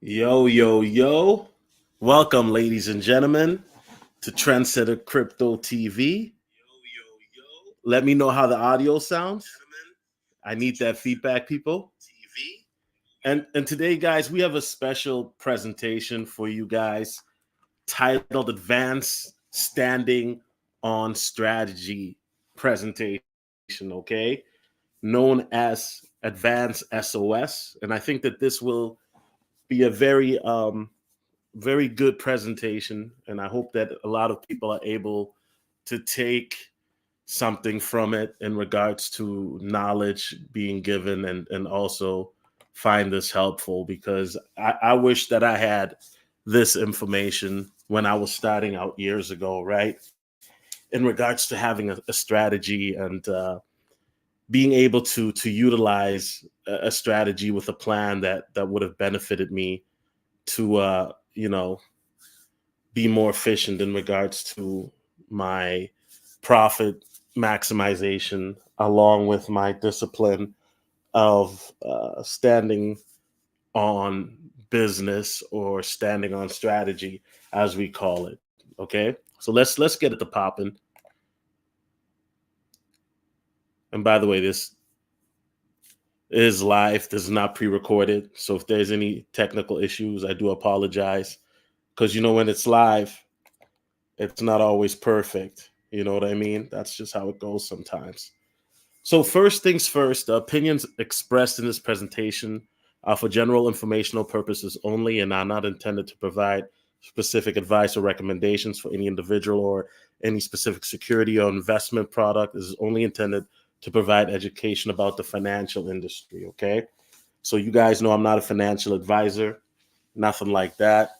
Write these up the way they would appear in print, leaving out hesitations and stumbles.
Yo, yo, yo. Welcome, ladies and gentlemen, to Trendsetter Crypto TV. Let me know how the audio sounds. I need that feedback, people. And today, guys, we have a special presentation for you guys titled Advanced Standing on Strategy Presentation, okay? Known as Advanced SOS. And I think that this will be a very good presentation, and I hope that a lot of people are able to take something from it in regards to knowledge being given, and also find this helpful, because I wish that I had this information when I was starting out years ago, right? In regards to having a strategy and being able to utilize a strategy with a plan that would have benefited me to be more efficient in regards to my profit maximization, along with my discipline of standing on business, or standing on strategy, as we call it. Okay, so let's get it to popping. And by the way, this is live. This is not pre-recorded, so if there's any technical issues, I do apologize, because when it's live, it's not always perfect. You know what I mean? That's just how it goes sometimes. So first things first, the opinions expressed in this presentation are for general informational purposes only and are not intended to provide specific advice or recommendations for any individual or any specific security or investment product. This is only intended to provide education about the financial industry, okay? So you guys know I'm not a financial advisor, nothing like that.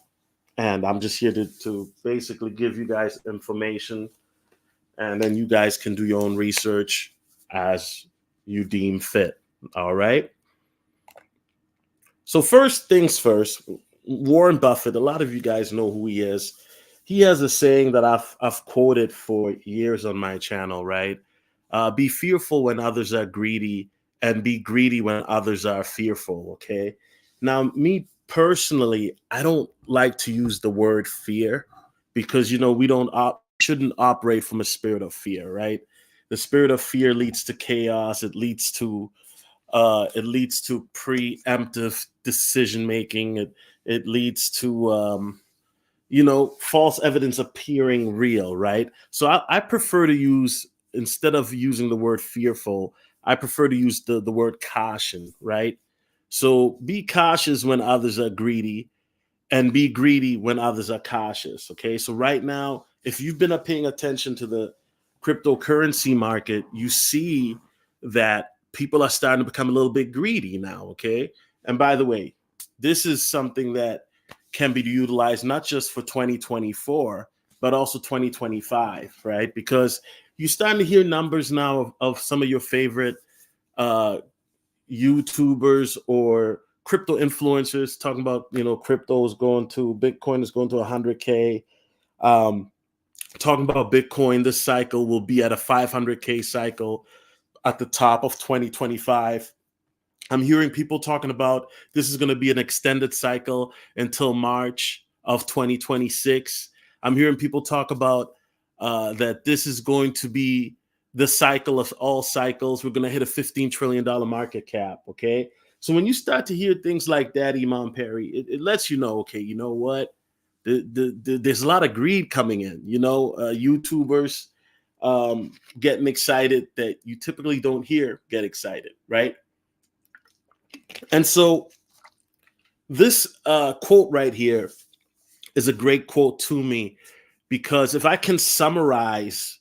And I'm just here to basically give you guys information, and then you guys can do your own research as you deem fit. All right. So first things first, Warren Buffett. A lot of you guys know who he is. He has a saying that I've quoted for years on my channel. Right. Be fearful when others are greedy, and be greedy when others are fearful. Okay. Now, me personally, I don't like to use the word fear, because we don't shouldn't operate from a spirit of fear, right? The spirit of fear leads to chaos. It leads to preemptive decision making. It leads to false evidence appearing real, right? So I prefer to use, instead of using the word fearful, I prefer to use the word caution, right? So be cautious when others are greedy, and be greedy when others are cautious. Okay. So right now, if you've been paying attention to the cryptocurrency market, you see that people are starting to become a little bit greedy now. Okay. And by the way, this is something that can be utilized not just for 2024, but also 2025, right? Because you're starting to hear numbers now of some of your favorite uh, YouTubers or crypto influencers talking about, crypto is going to, Bitcoin is going to 100K. Um, Talking about Bitcoin, this cycle will be at a 500K cycle at the top of 2025. I'm hearing people talking about this is going to be an extended cycle until March of 2026. I'm hearing people talk about that this is going to be the cycle of all cycles. We're going to hit a $15 trillion market cap. Okay. So when you start to hear things like that, Imam Perry, it lets you know, okay, you know what? There's a lot of greed coming in, YouTubers getting excited that you typically don't hear get excited, right? And so this quote right here is a great quote to me, because if I can summarize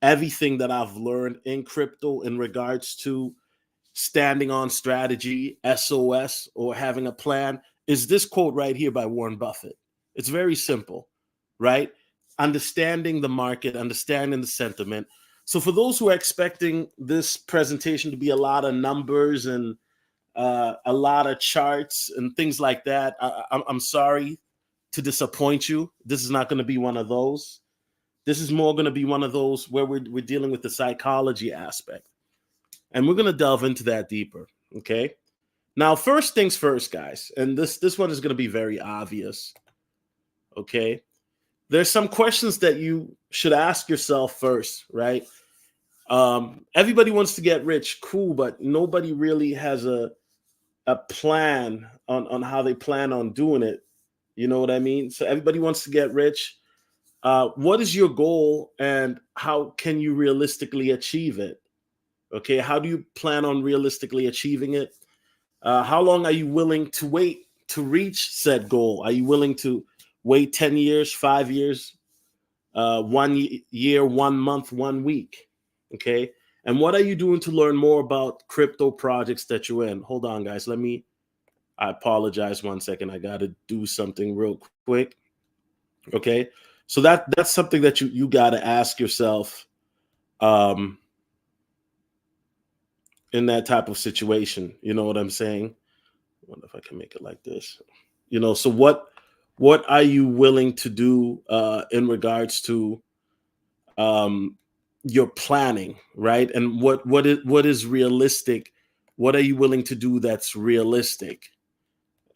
everything that I've learned in crypto in regards to standing on strategy, SOS, or having a plan, is this quote right here by Warren Buffett. It's very simple, right? Understanding the market, understanding the sentiment. So for those who are expecting this presentation to be a lot of numbers and a lot of charts and things like that, I'm sorry to disappoint you. This is not going to be one of those. This is more going to be one of those where we're dealing with the psychology aspect. And we're going to delve into that deeper. Okay. Now, first things first, guys, and this one is going to be very obvious. Okay, there's some questions that you should ask yourself first, right? Everybody wants to get rich, cool, but nobody really has a plan on how they plan on doing it. You know what I mean? So everybody wants to get rich. What is your goal, and how can you realistically achieve it? Okay, how do you plan on realistically achieving it? How long are you willing to wait to reach said goal? Are you willing to wait 10 years, 5 years, 1 year, 1 month, 1 week? Okay. And what are you doing to learn more about crypto projects that you're in? Hold on, guys. I apologize 1 second. I got to do something real quick. Okay. So that's something that you got to ask yourself um, in that type of situation. You know what I'm saying? I wonder if I can make it like this. So what are you willing to do in regards to um, your planning, right? And what is realistic? What are you willing to do that's realistic?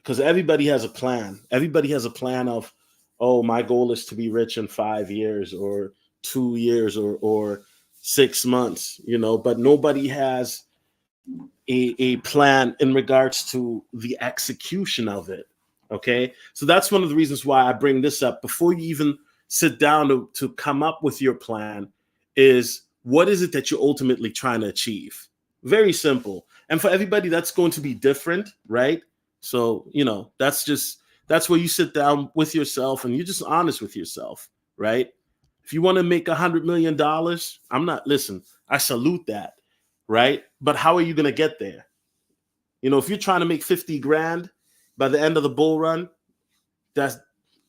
Because everybody has a plan. Everybody has a plan of, oh, my goal is to be rich in 5 years or 2 years or 6 months, but nobody has a plan in regards to the execution of it. Okay. So that's one of the reasons why I bring this up before you even sit down to come up with your plan is what is it that you're ultimately trying to achieve? Very simple. And for everybody, that's going to be different, right? So, that's where you sit down with yourself and you're just honest with yourself, right? If you want to make $100 million, listen, I salute that, right? But how are you going to get there? If you're trying to make 50 grand by the end of the bull run, that's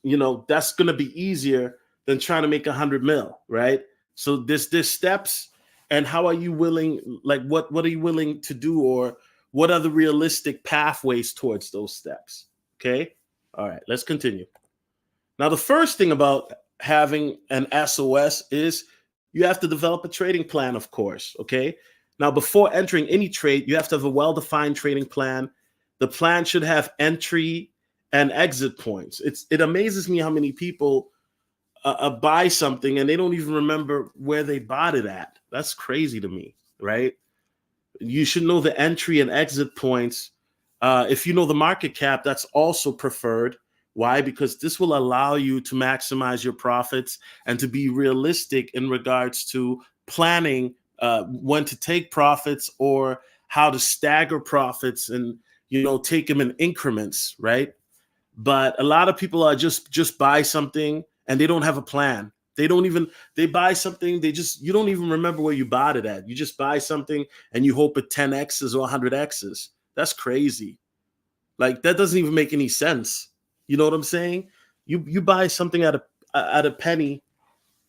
that's going to be easier than trying to make 100 mil, right? So there's steps, and how are you willing, like what are you willing to do, or what are the realistic pathways towards those steps? Okay. All right, let's continue. Now, the first thing about having an SOS is you have to develop a trading plan, of course. Okay. Now, before entering any trade, you have to have a well defined trading plan. The plan should have entry and exit points. It amazes me how many people buy something and they don't even remember where they bought it at. That's crazy to me, right? You should know the entry and exit points. If you know the market cap, that's also preferred. Why? Because this will allow you to maximize your profits and to be realistic in regards to planning when to take profits or how to stagger profits and take them in increments, right? But a lot of people are just buy something and they don't have a plan. They buy something, you don't even remember where you bought it at. You just buy something and you hope it 10x's or 100x's. That's crazy. Like, that doesn't even make any sense. You know what I'm saying? You buy something at a penny,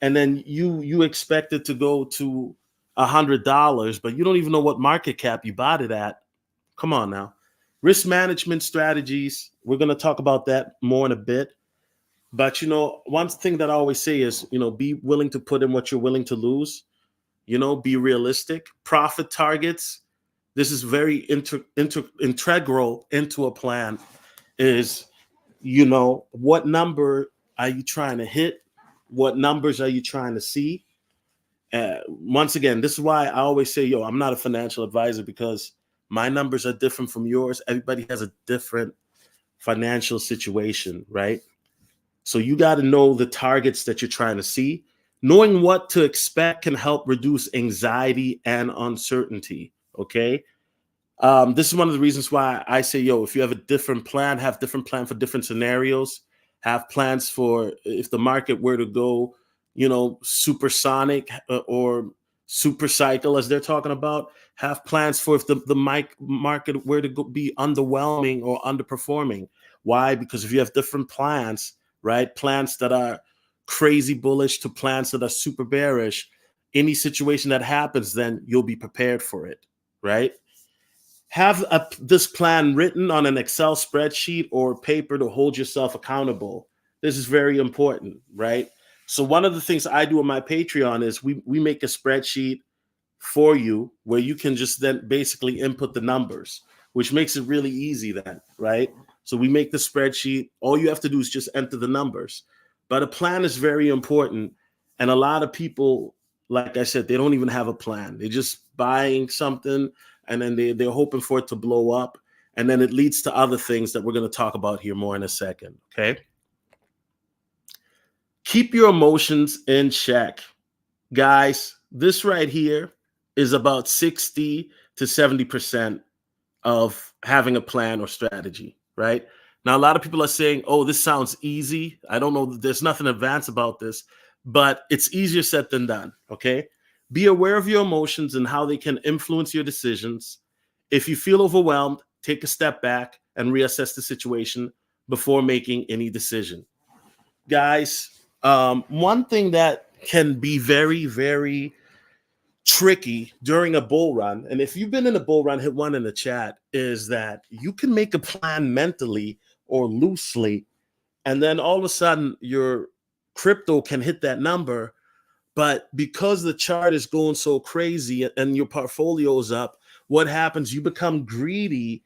and then you expect it to go to $100, but you don't even know what market cap you bought it at. Come on now. Risk management strategies. We're going to talk about that more in a bit. But one thing that I always say is, be willing to put in what you're willing to lose. Be realistic. Profit targets. This is very integral into a plan. Is what number are you trying to hit? What numbers are you trying to see? Once again, this is why I always say, I'm not a financial advisor, because my numbers are different from yours. Everybody has a different financial situation, right? So you got to know the targets that you're trying to see. Knowing what to expect can help reduce anxiety and uncertainty. Okay. This is one of the reasons why I say, if you have a different plan, have different plan for different scenarios. Have plans for if the market were to go, supersonic or super cycle, as they're talking about. Have plans for if the market were to be underwhelming or underperforming. Why? Because if you have different plans, right? Plans that are crazy bullish to plans that are super bearish, any situation that happens, then you'll be prepared for it, right? Have this plan written on an Excel spreadsheet or paper to hold yourself accountable. This is very important, right? So one of the things I do on my Patreon is we make a spreadsheet for you where you can just then basically input the numbers. which makes it really easy then, right? So we make the spreadsheet. All you have to do is just enter the numbers. But a plan is very important. And a lot of people, like I said, they don't even have a plan. They're just buying something and then they're hoping for it to blow up. And then it leads to other things that we're going to talk about here more in a second. Okay. Keep your emotions in check. Guys, this right here is about 60 to 70% of having a plan or strategy, right? Now, a lot of people are saying, oh, this sounds easy. I don't know. There's nothing advanced about this, but it's easier said than done, okay? Be aware of your emotions and how they can influence your decisions. If you feel overwhelmed, take a step back and reassess the situation before making any decision. Guys, one thing that can be very, very tricky during a bull run, and if you've been in a bull run, hit one in the chat, is that you can make a plan mentally or loosely, and then all of a sudden your crypto can hit that number, but because the chart is going so crazy and your portfolio is up, what happens? You become greedy,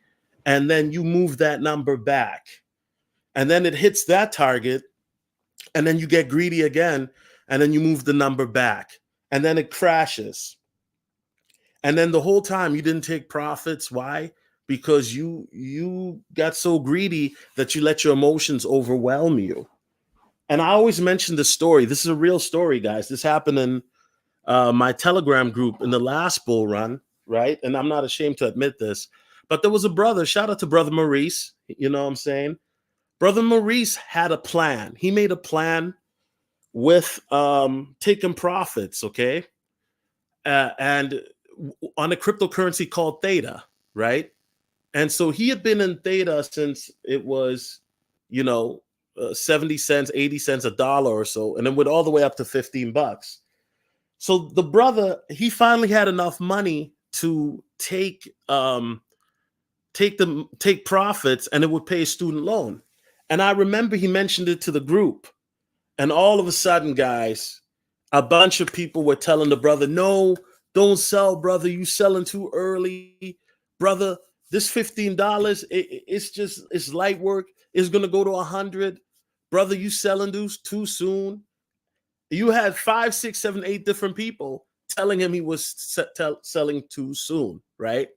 and then you move that number back, and then it hits that target, and then you get greedy again, and then you move the number back, and then it crashes. And then the whole time you didn't take profits. Why? Because you got so greedy that you let your emotions overwhelm you. And I always mention this story. This is a real story, guys. This happened in my Telegram group in the last bull run, right? And I'm not ashamed to admit this, but there was a brother. Shout out to Brother Maurice. You know what I'm saying? Brother Maurice had a plan. He made a plan with taking profits, okay? And on a cryptocurrency called Theta, right? And so he had been in Theta since it was, 70 cents, 80 cents, a dollar or so, and then went all the way up to $15. So the brother, he finally had enough money to take profits, and it would pay a student loan. And I remember he mentioned it to the group. And all of a sudden, guys, a bunch of people were telling the brother, no, don't sell, brother. You selling too early. Brother, this $15, it's light work. It's going to go to 100. Brother, you selling too soon. You had 5, 6, 7, 8 different people telling him he was selling too soon, right?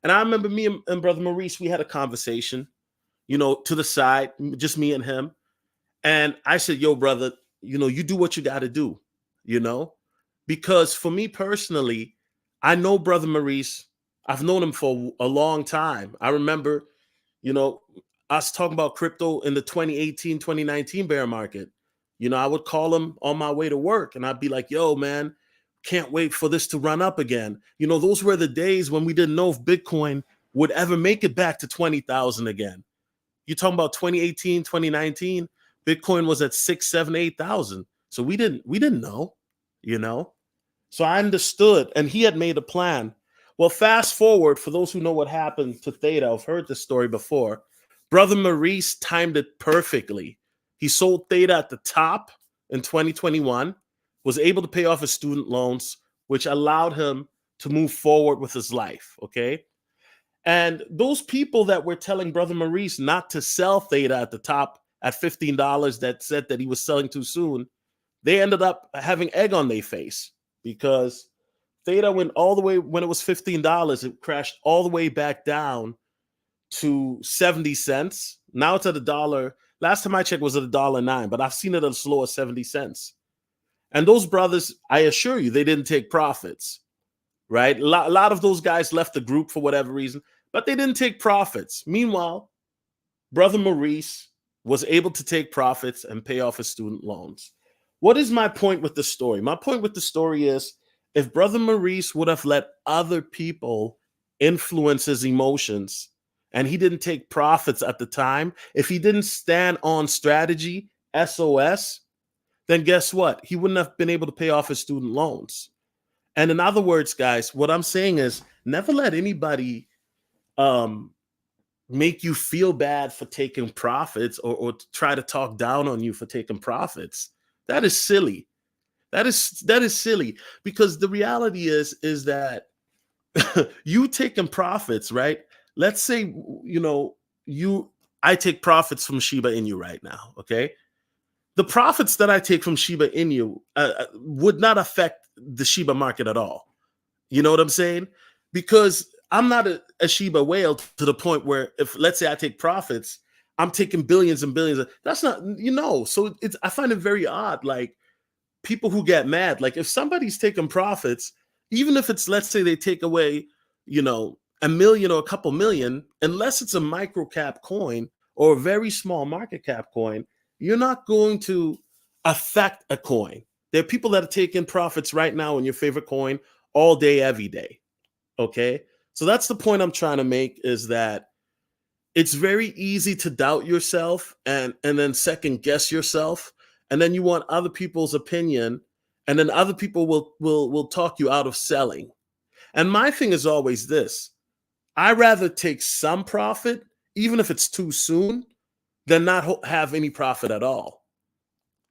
And I remember me and Brother Maurice, we had a conversation, to the side, just me and him. And I said, yo, brother, you do what you got to do, because for me personally, I know Brother Maurice. I've known him for a long time. I remember, us talking about crypto in the 2018, 2019 bear market. I would call him on my way to work and I'd be like, yo, man, can't wait for this to run up again. Those were the days when we didn't know if Bitcoin would ever make it back to 20,000 again. You're talking about 2018, 2019, Bitcoin was at 6, 7, 8,000. So we didn't know, So I understood, and he had made a plan. Well, fast forward, for those who know what happened to Theta, I've heard this story before. Brother Maurice timed it perfectly. He sold Theta at the top in 2021, was able to pay off his student loans, which allowed him to move forward with his life, okay? And those people that were telling Brother Maurice not to sell Theta at the top at $15 that said that he was selling too soon, they ended up having egg on their face because Theta went all the way, when it was $15, it crashed all the way back down to 70 cents. Now it's at $1. Last time I checked was at $1.09, but I've seen it as low as 70 cents. And those brothers, I assure you, they didn't take profits, right? A lot of those guys left the group for whatever reason, but they didn't take profits. Meanwhile, Brother Maurice was able to take profits and pay off his student loans. What is my point with the story? My point with the story is, if Brother Maurice would have let other people influence his emotions and he didn't take profits at the time, if he didn't stand on strategy, SOS, then guess what? He wouldn't have been able to pay off his student loans. And in other words, guys, what I'm saying is never let anybody make you feel bad for taking profits or try to talk down on you for taking profits. That is silly. That is silly, because the reality is that you taking profits, right? let's say, you I take profits from Shiba Inu right now, okay? The profits that I take from Shiba Inu would not affect the Shiba market at all. You know what I'm saying? Because I'm not a Shiba whale to the point where, if let's say I take profits, I'm taking billions and billions. That's not, So I find it very odd. Like, people who get mad, like if somebody's taking profits, even if it's, let's say they take away, a million or a couple million, unless it's a micro cap coin or a very small market cap coin, you're not going to affect a coin. There are people that are taking profits right now in your favorite coin all day, every day. Okay. So that's the point I'm trying to make, is that it's very easy to doubt yourself and then second guess yourself, and then you want other people's opinion, and then other people will talk you out of selling. And my thing is always this: I rather take some profit, even if it's too soon, than not have any profit at all.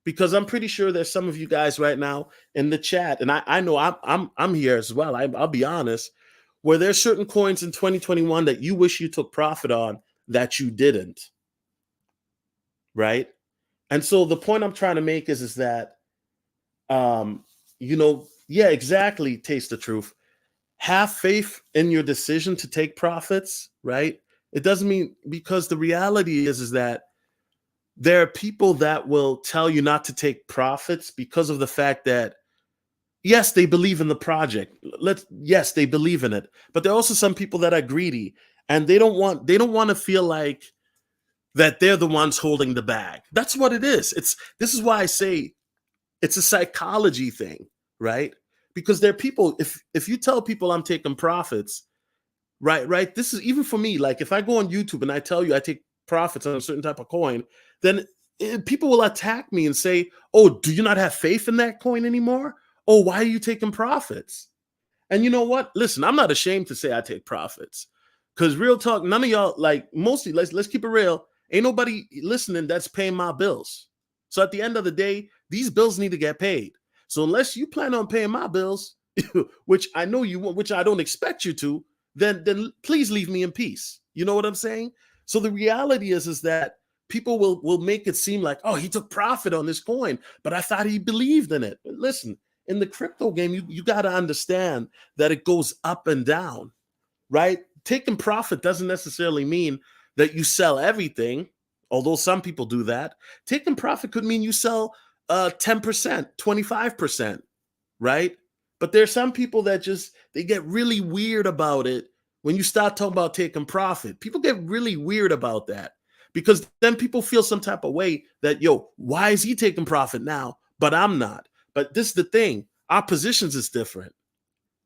Because I'm pretty sure there's some of you guys right now in the chat, and I know I'm here as well. I'll be honest, where there's certain coins in 2021 that you wish you took profit on that you didn't, right? And so the point I'm trying to make is that, yeah, exactly. Taste the truth. Have faith in your decision to take profits, right? It doesn't mean, because the reality is that there are people that will tell you not to take profits because of the fact that, yes, they believe in the project. Yes, they believe in it. But there are also some people that are greedy, and they don't want to feel like that they're the ones holding the bag. That's what it is. This is why I say it's a psychology thing, right? Because there are people, if you tell people I'm taking profits, right? This is even for me. Like, if I go on YouTube and I tell you I take profits on a certain type of coin, then people will attack me and say, "Oh, do you not have faith in that coin anymore? Oh, why are you taking profits?" And you know what? Listen, I'm not ashamed to say I take profits, because real talk, none of y'all, like, mostly, let's keep it real. Ain't nobody listening that's paying my bills. So at the end of the day, these bills need to get paid. So unless you plan on paying my bills, which I know you want, which I don't expect you to, then please leave me in peace. You know what I'm saying? So the reality is that people will make it seem like, oh, he took profit on this coin, but I thought he believed in it. Listen, in the crypto game, you got to understand that it goes up and down, right? Taking profit doesn't necessarily mean that you sell everything, although some people do that. Taking profit could mean you sell 10%, 25%, right? But there's some people that they get really weird about it when you start talking about taking profit. People get really weird about that, because then people feel some type of way that, yo, why is he taking profit now, but I'm not? But this is the thing. Our positions is different,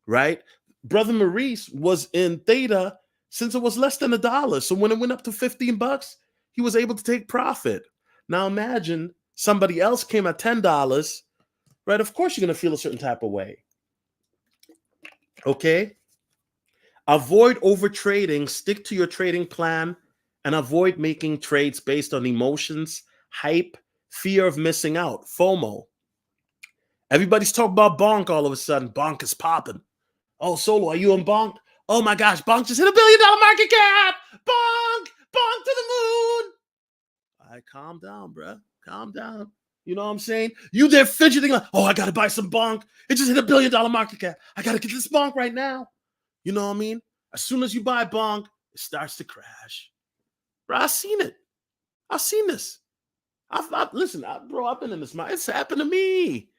right? Brother Maurice was in Theta since it was less than $1. So when it went up to $15, he was able to take profit. Now imagine somebody else came at $10, right? Of course you're going to feel a certain type of way. Okay? Avoid over trading, stick to your trading plan, and avoid making trades based on emotions, hype, fear of missing out, FOMO. Everybody's talking about Bonk all of a sudden. Bonk is popping. Oh, Solo, are you on Bonk? Oh my gosh, Bonk just hit $1 billion market cap. Bonk, Bonk to the moon. All right, calm down, bruh. Calm down. You know what I'm saying? You there fidgeting like, oh, I got to buy some Bonk. It just hit $1 billion market cap. I got to get this Bonk right now. You know what I mean? As soon as you buy Bonk, it starts to crash. Bro, I've seen it. I've seen this. Listen, bro, I've been in this. It's happened to me.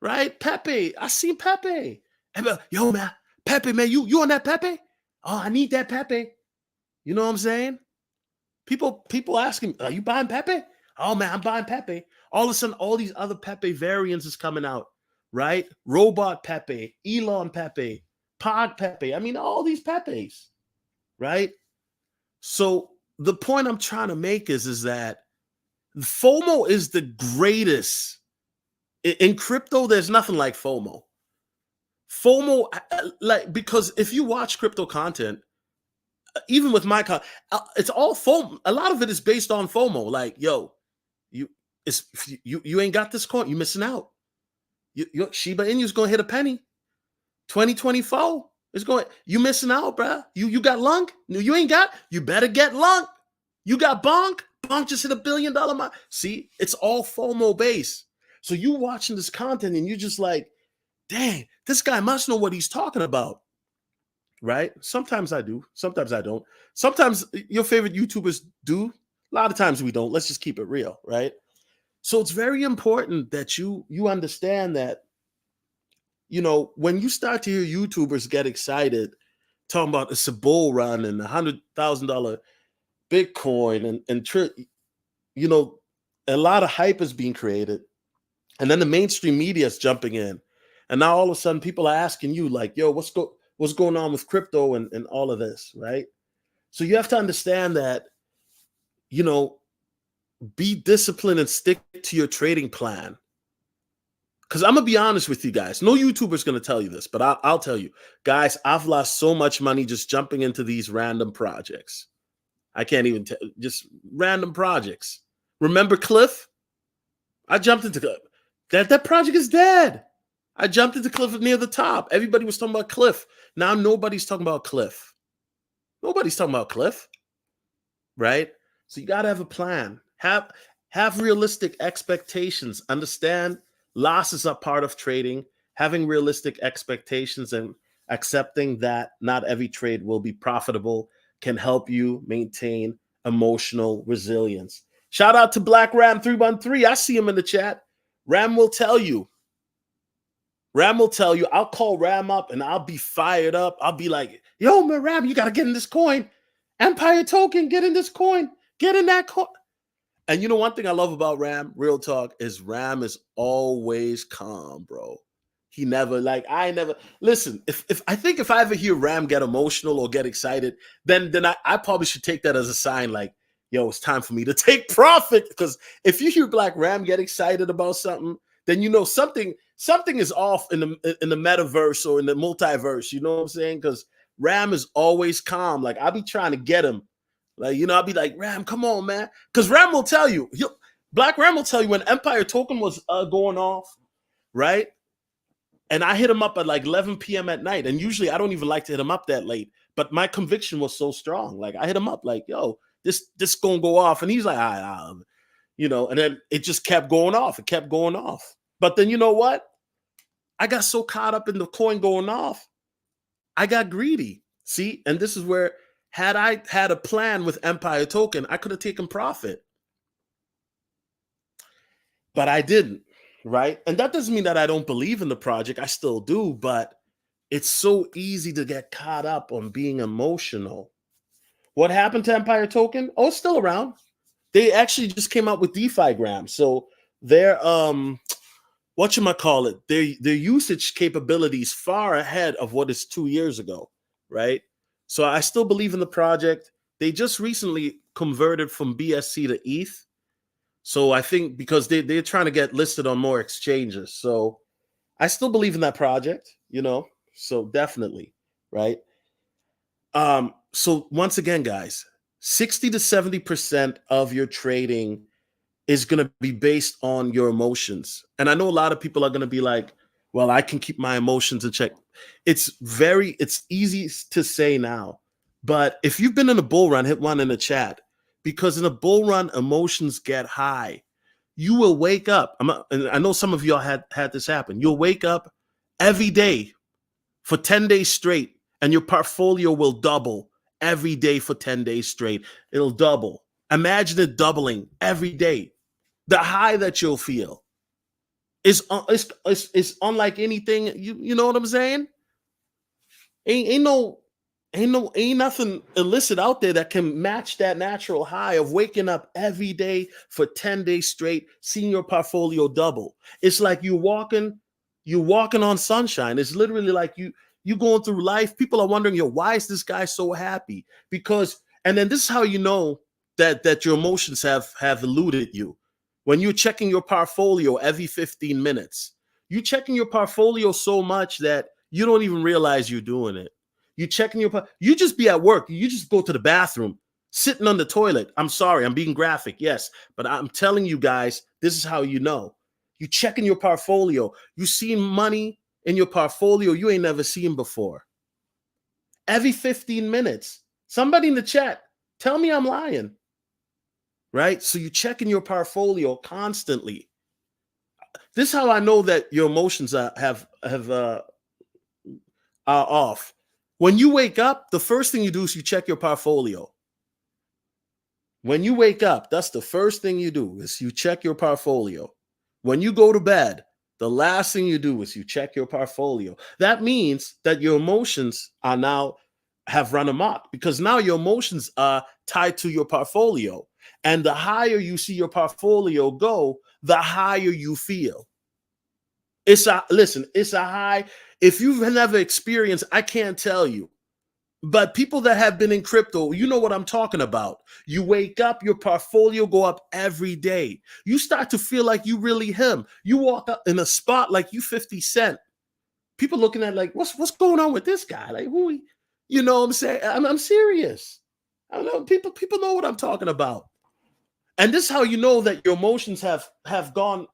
Right? Pepe. I seen Pepe. And, yo, man, Pepe, man, you on that Pepe? Oh, I need that Pepe. You know what I'm saying? People asking, are you buying Pepe? Oh, man, I'm buying Pepe. All of a sudden, all these other Pepe variants is coming out, right? Robot Pepe, Elon Pepe, Pod Pepe. I mean, all these Pepes, right? So the point I'm trying to make is that FOMO is the greatest. In crypto, there's nothing like FOMO. FOMO, like, because if you watch crypto content, even with my content, it's all FOMO. A lot of it is based on FOMO. Like, yo, you ain't got this coin, you missing out. Your Shiba Inu's gonna hit a penny. 2024, It's going, you missing out, bruh. You got lung? No, you ain't got, you better get lung. You got bonk? Bonk just hit $1 billion mark. See, it's all FOMO based. So you watching this content and you just like, dang, this guy must know what he's talking about. Right? Sometimes I do. Sometimes I don't. Sometimes your favorite YouTubers do. A lot of times we don't. Let's just keep it real, right? So it's very important that you understand that, when you start to hear YouTubers get excited talking about it's a bull run and $100,000 Bitcoin you know, a lot of hype is being created, and then the mainstream media is jumping in, and now all of a sudden people are asking you like, "Yo, what's going on with crypto and all of this?" Right? So you have to understand that, you know, be disciplined and stick to your trading plan. Because I'm gonna be honest with you guys, no YouTuber's gonna tell you this, but I'll tell you, guys, I've lost so much money just jumping into these random projects. I can't even tell, just random projects. Remember Cliff? I jumped into Cliff. That project is dead. I jumped into Cliff near the top. Everybody was talking about Cliff. Now nobody's talking about Cliff. Nobody's talking about Cliff, right? So you gotta have a plan. Have realistic expectations. Understand losses are part of trading. Having realistic expectations and accepting that not every trade will be profitable can help you maintain emotional resilience. Shout out to Black Ram 313. I see him in the chat. Ram will tell you. I'll call Ram up and I'll be fired up. I'll be like, yo, man, Ram, you got to get in this coin. Empire token, get in this coin. Get in that coin. And you know, one thing I love about Ram, real talk, is Ram is always calm, bro. He never listen. If I think if I ever hear Ram get emotional or get excited, then I probably should take that as a sign like, yo, it's time for me to take profit. Because if you hear Black Ram get excited about something, then you know something is off in the metaverse or in the multiverse. You know what I'm saying? Because Ram is always calm. Like I'll be trying to get him. Like, I'll be like, Ram, come on, man. Because Ram will tell you, Black Ram will tell you when Empire Token was going off, right? And I hit him up at like 11 p.m. at night. And usually I don't even like to hit him up that late. But my conviction was so strong. Like I hit him up like, yo, this gonna go off. And he's like, and then it just kept going off. It kept going off. But then you know what? I got so caught up in the coin going off. I got greedy. See? And this is where, had I had a plan with Empire Token, I could have taken profit. But I didn't, right? And that doesn't mean that I don't believe in the project. I still do, but it's so easy to get caught up on being emotional. What happened to Empire Token? Oh, it's still around. They actually just came out with DeFi grams. So their their usage capabilities far ahead of what is 2 years ago, right? So I still believe in the project. They just recently converted from BSC to ETH. So I think because they're trying to get listed on more exchanges. So I still believe in that project, so definitely, right? So once again, guys, 60 to 70% of your trading is going to be based on your emotions. And I know a lot of people are going to be like, well, I can keep my emotions in check. It's easy to say now, but if you've been in a bull run, hit one in the chat, because in a bull run, emotions get high. You will wake up. And I know some of y'all had this happen. You'll wake up every day for 10 days straight, and your portfolio will double every day for 10 days straight. It'll double. Imagine it doubling every day. The high that you'll feel is unlike anything. You know what I'm saying? Ain't nothing illicit out there that can match that natural high of waking up every day for 10 days straight, seeing your portfolio double. It's like you're walking on sunshine. It's literally like you going through life. People are wondering, why is this guy so happy? And then this is how you know that your emotions have eluded you. When you're checking your portfolio every 15 minutes, you're checking your portfolio so much that you don't even realize you're doing it. You checking you just be at work. You just go to the bathroom, sitting on the toilet. I'm sorry, I'm being graphic, yes, but I'm telling you guys, this is how you know. You checking your portfolio. You seeing money in your portfolio you ain't never seen before. every 15 minutes. Somebody in the chat, tell me I'm lying, right? So you're checking your portfolio constantly. This is how I know that your emotions are off. When you wake up, the first thing you do is you check your portfolio. When you wake up, that's the first thing you do is you check your portfolio. When you go to bed, the last thing you do is you check your portfolio. That means that your emotions are now have run amok because now your emotions are tied to your portfolio. And the higher you see your portfolio go, the higher you feel. It's a high. If you've never experienced, I can't tell you. But people that have been in crypto, you know what I'm talking about. You wake up, your portfolio go up every day. You start to feel like you really him. You walk up in a spot like you 50 Cent. People looking at like, what's going on with this guy? Like who he, you know what I'm saying? I'm serious. I don't know. People know what I'm talking about. And this is how you know that your emotions have gone,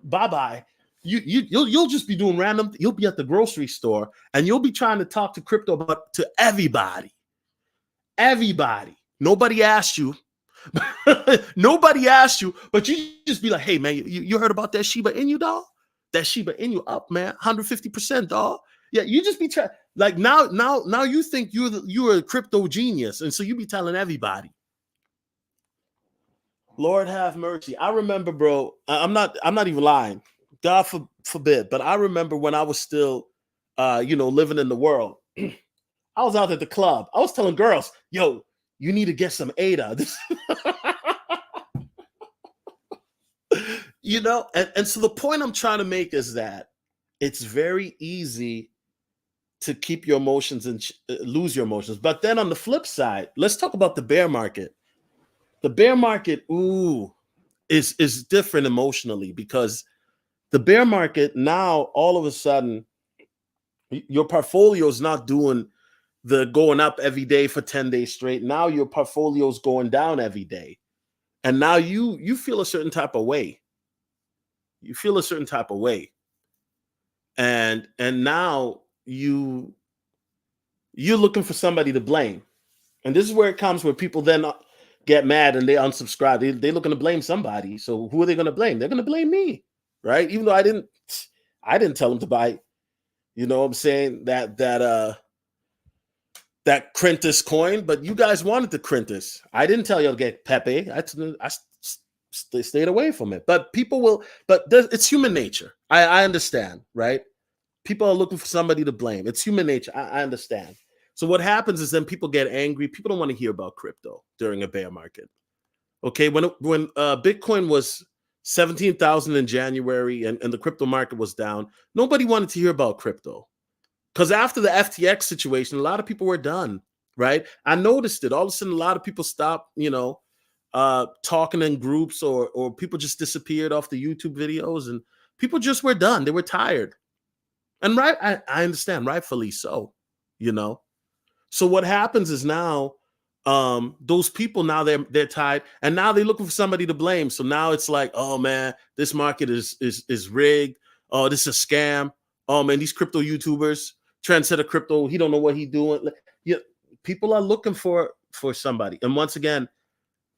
bye-bye. You'll just be doing random. You'll be at the grocery store and you'll be trying to talk to crypto about to everybody. Everybody. Nobody asked you. Nobody asked you, but you just be like, hey man, you heard about that Shiba Inu, dog? That Shiba Inu up, man, 150%, dog. Yeah, you just be trying like now you think you're a crypto genius, and so you be telling everybody. Lord have mercy. I remember, bro. I'm not even lying. God forbid. But I remember when I was still, living in the world. I was out at the club. I was telling girls, "Yo, you need to get some ADA." And so the point I'm trying to make is that it's very easy to keep your emotions and lose your emotions. But then on the flip side, let's talk about the bear market. The bear market, is different emotionally because the bear market now all of a sudden your portfolio is not doing the going up every day for 10 days straight. Now your portfolio is going down every day. And now you feel a certain type of way. You feel a certain type of way. And now you're looking for somebody to blame. And this is where it comes where people then get mad and they unsubscribe. They're looking to blame somebody. So who are they going to blame? They're going to blame me, right? Even though I didn't tell them to buy. You know what I'm saying? That Crentus coin, but you guys wanted the Crentus. I didn't tell you to get Pepe. I stayed away from it. But people will. But it's human nature. I understand, right? People are looking for somebody to blame. It's human nature. I understand. So what happens is then people get angry. People don't want to hear about crypto during a bear market. Okay, when Bitcoin was 17,000 in January and the crypto market was down, nobody wanted to hear about crypto. Because after the FTX situation, a lot of people were done, right? I noticed it. All of a sudden, a lot of people stopped, talking in groups or people just disappeared off the YouTube videos and people just were done. They were tired. And I understand, rightfully so, you know. So what happens is now those people now they're tired and now they're looking for somebody to blame. So now it's like, oh man, this market is rigged. Oh, this is a scam. Oh man, these crypto YouTubers, trendsetter crypto, he don't know what he's doing. Yeah, people are looking for somebody. And once again,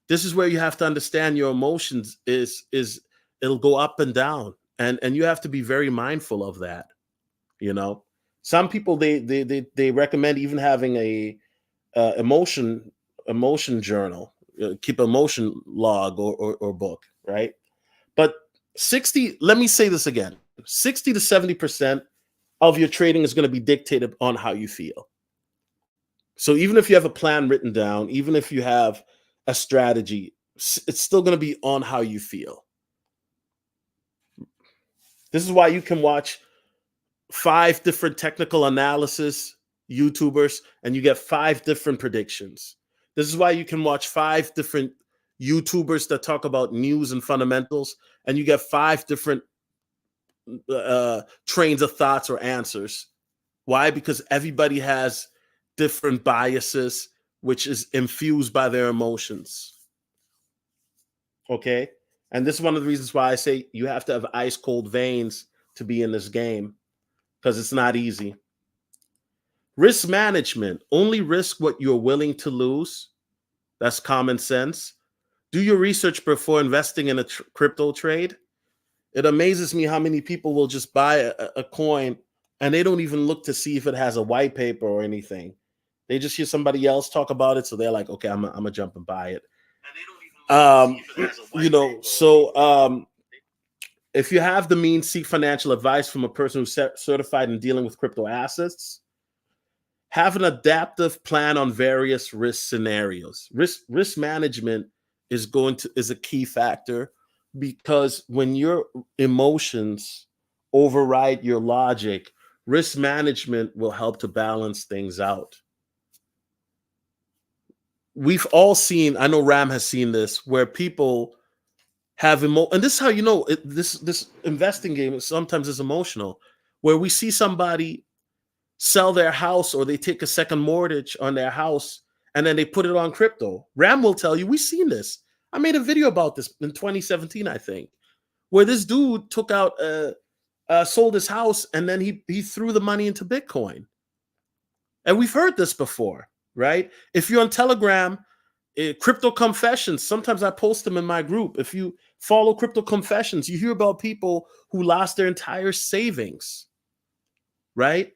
this is where you have to understand your emotions is it'll go up and down. And you have to be very mindful of that, you know. Some people they recommend even having a emotion journal, keep emotion log or book, right? But 60, let me say this again, 60 to 70% of your trading is going to be dictated on how you feel. So even if you have a plan written down, even if you have a strategy, it's still going to be on how you feel. This is why you can watch 5 different technical analysis YouTubers and you get 5 different predictions. This is why you can watch 5 different YouTubers that talk about news and fundamentals and you get 5 different trains of thoughts or answers. Why? Because everybody has different biases, which is infused by their emotions. Okay. And this is one of the reasons why I say you have to have ice cold veins to be in this game because it's not easy. Risk management, only risk what you're willing to lose. That's common sense. Do your research before investing in a crypto trade. It amazes me how many people will just buy a coin and they don't even look to see if it has a white paper or anything. They just hear somebody else talk about it, so they're like, "Okay, I'm gonna jump and buy it." You know, so if you have the means, seek financial advice from a person who's certified in dealing with crypto assets. Have an adaptive plan on various risk scenarios. Risk management is a key factor, because when your emotions override your logic, risk management will help to balance things out. We've all seen, I know Ram has seen this, where people have and this is how you know this investing game sometimes is emotional, where we see somebody sell their house or they take a second mortgage on their house and then they put it on crypto. Ram will tell you, we've seen this. I made a video about this in 2017, I think, where this dude took out sold his house and then he threw the money into Bitcoin. And we've heard this before, right? If you're on Telegram, Crypto Confessions, sometimes I post them in my group. If you follow Crypto Confessions, you hear about people who lost their entire savings, right?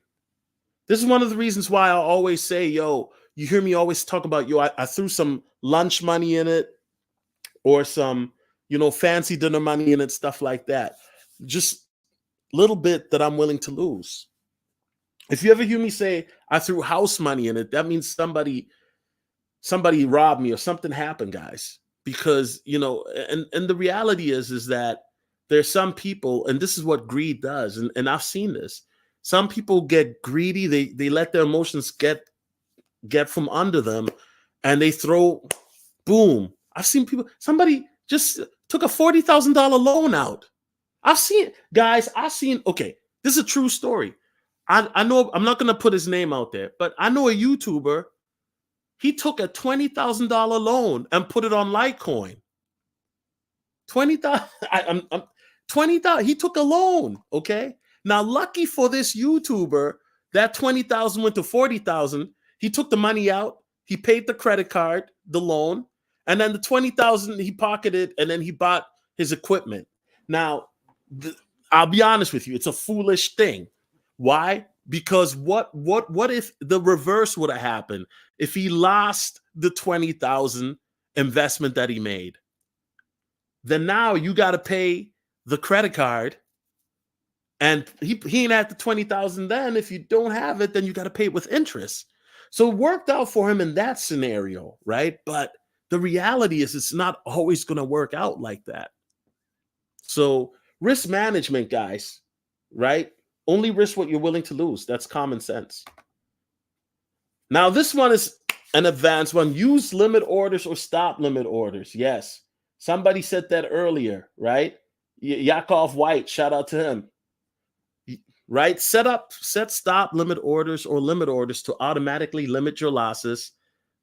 This is one of the reasons why I always say, yo, you hear me always talk about, yo, I threw some lunch money in it or some, fancy dinner money in it, stuff like that. Just a little bit that I'm willing to lose. If you ever hear me say I threw house money in it, that means somebody robbed me or something happened, guys. Because, and the reality is that there's some people, and this is what greed does, and I've seen this. Some people get greedy, they let their emotions get from under them, and they throw, boom. I've seen somebody just took a $40,000 loan out. Okay, this is a true story. I know I'm not going to put his name out there, but I know a YouTuber. He took a $20,000 loan and put it on Litecoin. 20,000. 20,000. He took a loan. Okay. Now, lucky for this YouTuber, that 20,000 went to 40,000. He took the money out. He paid the credit card, the loan, and then the 20,000 he pocketed, and then he bought his equipment. Now, I'll be honest with you, it's a foolish thing. Why? Because what if the reverse would have happened? If he lost the 20,000 investment that he made, then now you got to pay the credit card, and he ain't at the 20,000. Then if you don't have it, then you got to pay it with interest. So it worked out for him in that scenario, right? But the reality is it's not always going to work out like that. So risk management, guys, right? Only risk what you're willing to lose. That's common sense. Now, this one is an advanced one. Use limit orders or stop limit orders. Yes. Somebody said that earlier, right? Yakov White, shout out to him. Right? Set stop limit orders or limit orders to automatically limit your losses.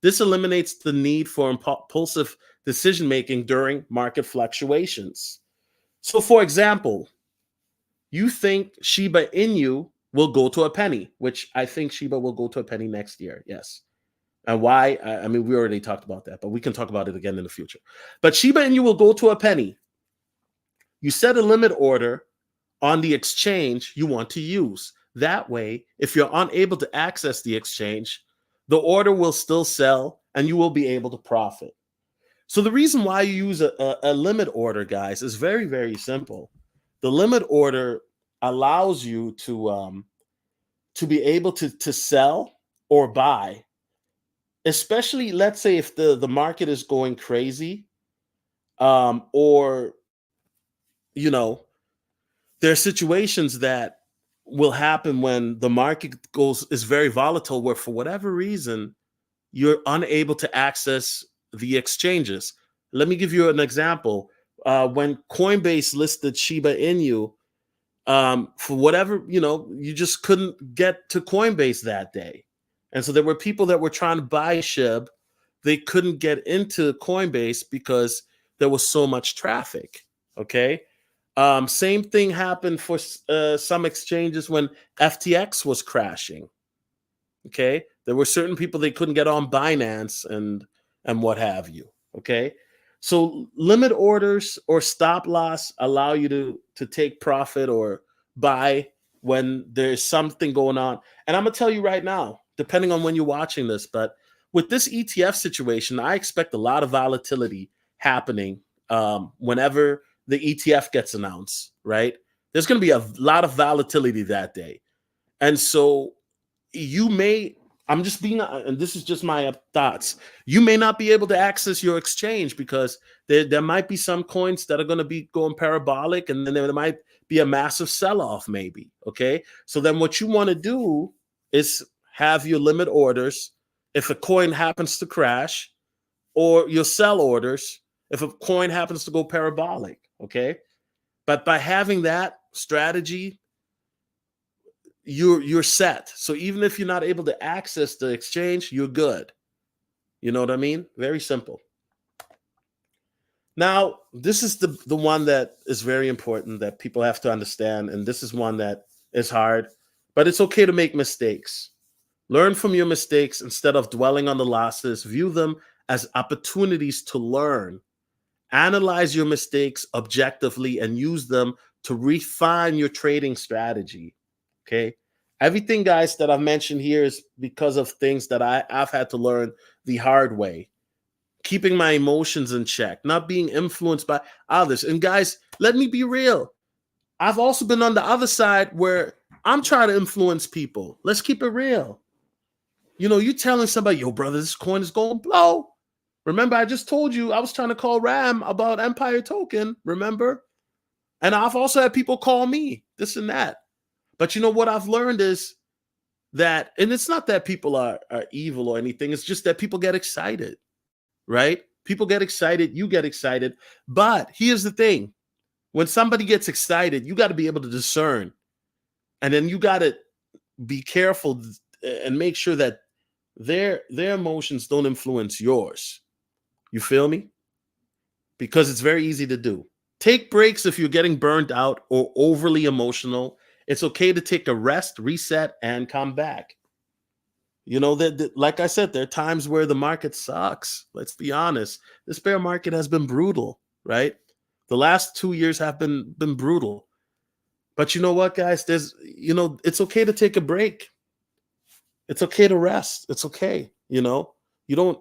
This eliminates the need for impulsive decision-making during market fluctuations. So, for example, you think Shiba Inu will go to a penny, which I think Shiba will go to a penny next year. Yes. And why? I mean, we already talked about that, but we can talk about it again in the future. But Shiba Inu will go to a penny. You set a limit order on the exchange you want to use. That way, if you're unable to access the exchange, the order will still sell and you will be able to profit. So the reason why you use a limit order, guys, is very, very simple. The limit order allows you to be able to sell or buy, especially, let's say, if the market is going crazy, or there are situations that will happen when the market is very volatile, where for whatever reason you're unable to access the exchanges. Let me give you an example. When Coinbase listed Shiba Inu, for whatever, you just couldn't get to Coinbase that day. And so there were people that were trying to buy SHIB. They couldn't get into Coinbase because there was so much traffic. Okay. Same thing happened for some exchanges when FTX was crashing. Okay, there were certain people they couldn't get on Binance and what have you. Okay, so limit orders or stop loss allow you to take profit or buy when there's something going on. And I'm gonna tell you right now, depending on when you're watching this, but with this ETF situation, I expect a lot of volatility happening whenever the ETF gets announced. Right, there's gonna be a lot of volatility that day, and so you may, I'm just being, and this is just my thoughts, you may not be able to access your exchange because there might be some coins that are going to be going parabolic, and then there might be a massive sell-off maybe. Okay, so then what you want to do is have your limit orders if a coin happens to crash, or your sell orders if a coin happens to go parabolic. Okay, but by having that strategy, you're set. So even if you're not able to access the exchange, you're good. You know what I mean? Very simple. Now, this is the one that is very important that people have to understand, and this is one that is hard, but it's okay to make mistakes. Learn from your mistakes instead of dwelling on the losses. View them as opportunities to learn. Analyze your mistakes objectively and use them to refine your trading strategy. Okay. Everything, guys, that I've mentioned here is because of things that I've had to learn the hard way. Keeping my emotions in check, not being influenced by others. And guys, let me be real. I've also been on the other side where I'm trying to influence people. Let's keep it real. You know, you telling somebody, yo, brother, this coin is going to blow. Remember, I just told you I was trying to call Ram about Empire Token, remember? And I've also had people call me, this and that. But you know what I've learned is that, and it's not that people are evil or anything, it's just that people get excited, right? People get excited, you get excited. But here's the thing. When somebody gets excited, you got to be able to discern. And then you got to be careful and make sure that their emotions don't influence yours. You feel me? Because it's very easy to do. Take breaks if you're getting burned out or overly emotional. It's okay to take a rest, reset, and come back. You know, that like I said, there are times where the market sucks. Let's be honest. This bear market has been brutal, right? The last 2 years have been brutal. But you know what, guys? It's okay to take a break. It's okay to rest. It's okay. You don't,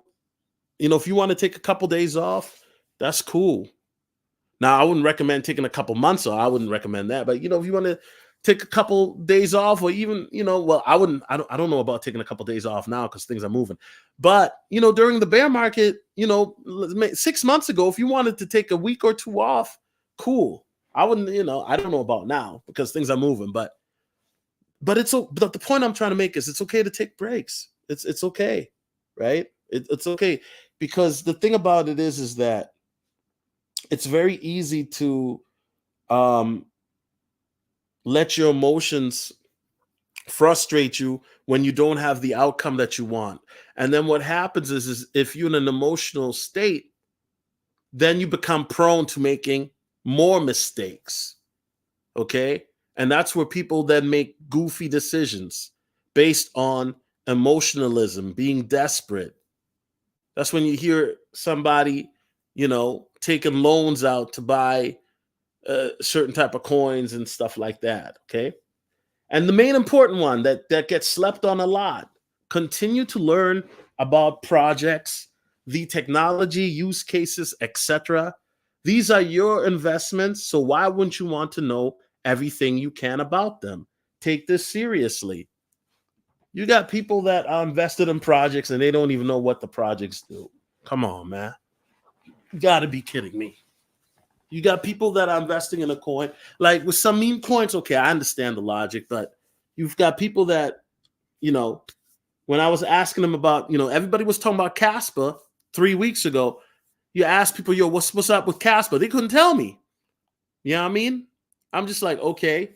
if you want to take a couple days off, that's cool. Now, I wouldn't recommend taking a couple months off. I wouldn't recommend that. But, if you want to take a couple days off, or even, well, I don't know about taking a couple days off now because things are moving. But, during the bear market, 6 months ago, if you wanted to take a week or two off, cool. I wouldn't, I don't know about now because things are moving. But but the point I'm trying to make is it's okay to take breaks. It's okay, right? It's okay, because the thing about it is that it's very easy to let your emotions frustrate you when you don't have the outcome that you want. And then what happens is if you're in an emotional state, then you become prone to making more mistakes. Okay? And that's where people then make goofy decisions based on emotionalism, being desperate. That's when you hear somebody, taking loans out to buy certain type of coins and stuff like that. Okay. And the main important one that gets slept on a lot: continue to learn about projects, the technology, use cases, etc. These are your investments, so why wouldn't you want to know everything you can about them? Take this seriously. You got people that are invested in projects and they don't even know what the projects do. Come on, man. You got to be kidding me. You got people that are investing in a coin, like with some meme coins. Okay, I understand the logic, but you've got people that, when I was asking them about, everybody was talking about Casper 3 weeks ago. You ask people, yo, what's up with Casper? They couldn't tell me. You know what I mean? I'm just like, okay,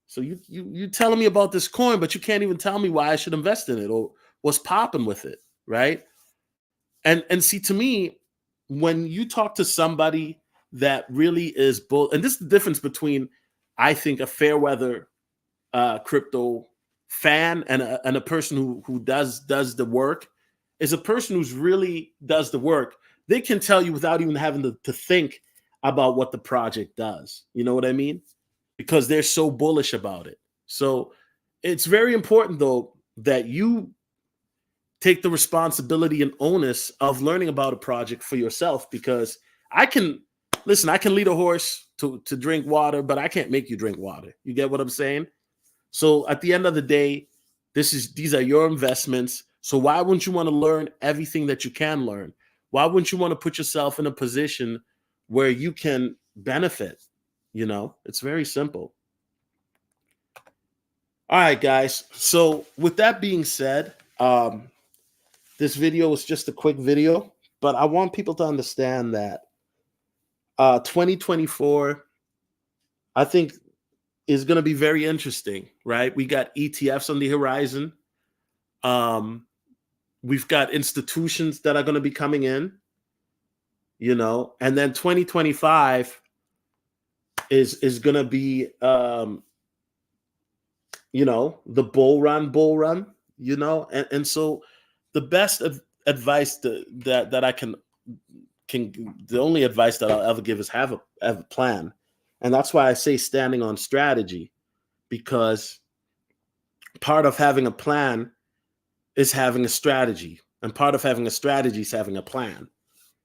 so you telling me about this coin, but you can't even tell me why I should invest in it or what's popping with it, right? And see, to me, when you talk to somebody that really is bull, and this is the difference between, I think, a fair weather crypto fan and a person who does the work is a person who's really does the work. They can tell you without even having to think about what the project does. You know what I mean? Because they're so bullish about it. So it's very important though that you take the responsibility and onus of learning about a project for yourself, because I can listen, I can lead a horse to drink water, but I can't make you drink water. You get what I'm saying? So at the end of the day, these are your investments. So why wouldn't you want to learn everything that you can learn? Why wouldn't you want to put yourself in a position where you can benefit? You know, it's very simple. All right, guys. So with that being said, this video was just a quick video, but I want people to understand that 2024, I think, is going to be very interesting, right? We got ETFs on the horizon. Um, we've got institutions that are going to be coming in, you know, and then 2025 is going to be, you know, the bull run, you know, and so the best advice that I can the only advice that I'll ever give is have a plan. And that's why I say standing on strategy, because part of having a plan is having a strategy, and part of having a strategy is having a plan.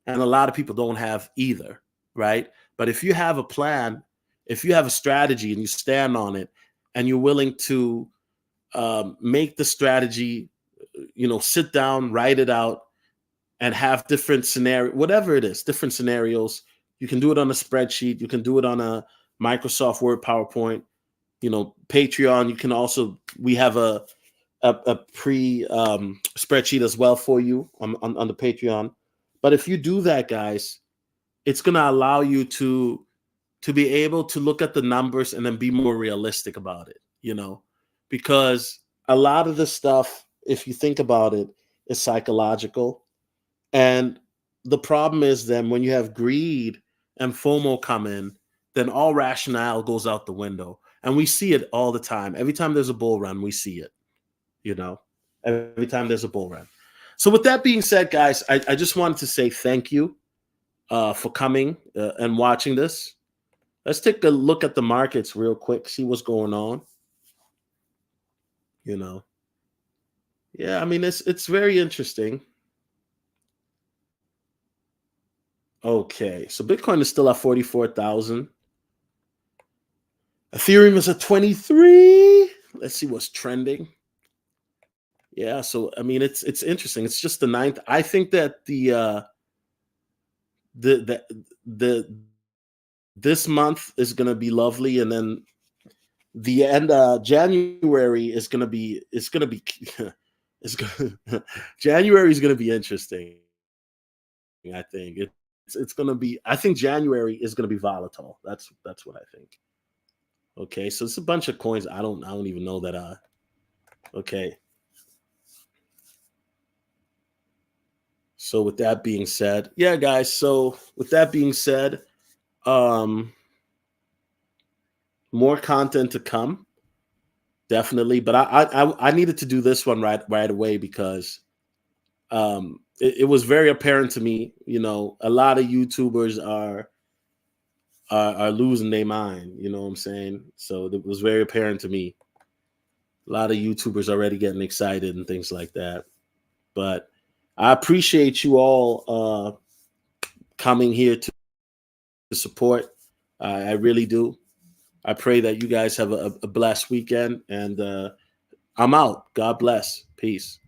And a lot of people don't have either, right? But if you have a plan, if you have a strategy and you stand on it, and you're willing to make the strategy, you know, sit down, write it out, and have different scenario, whatever it is, different scenarios. You can do it on a spreadsheet. You can do it on a Microsoft Word, PowerPoint. You know, Patreon. You can also, we have a pre spreadsheet as well for you on the Patreon. But if you do that, guys, it's going to allow you to be able to look at the numbers and then be more realistic about it, you know, because a lot of the stuff, if you think about it, is psychological. And the problem is then when you have greed and FOMO come in, then all rationale goes out the window. And we see it all the time. Every time there's a bull run, we see it, you know, every time there's a bull run. So with that being said, guys, I just wanted to say thank you for coming and watching this. Let's take a look at the markets real quick, see what's going on. You know, yeah, I mean it's very interesting. Okay, so Bitcoin is still at 44,000. Ethereum is at 23. Let's see what's trending. Yeah, so I mean it's interesting. It's just the ninth. I think that the this month is gonna be lovely, and then the end January is gonna be it's gonna January is gonna be interesting. I think it's gonna be. I think January is gonna be volatile. That's what I think. Okay, so it's a bunch of coins. I don't even know that. Okay. So with that being said, yeah, guys. So with that being said, um, more content to come, definitely. But I needed to do this one right away because it was very apparent to me. You know, a lot of YouTubers are losing their mind. You know what I'm saying? So it was very apparent to me. A lot of YouTubers already getting excited and things like that. But I appreciate you all coming here to support. I really do. I pray that you guys have a blessed weekend, and I'm out. God bless. Peace.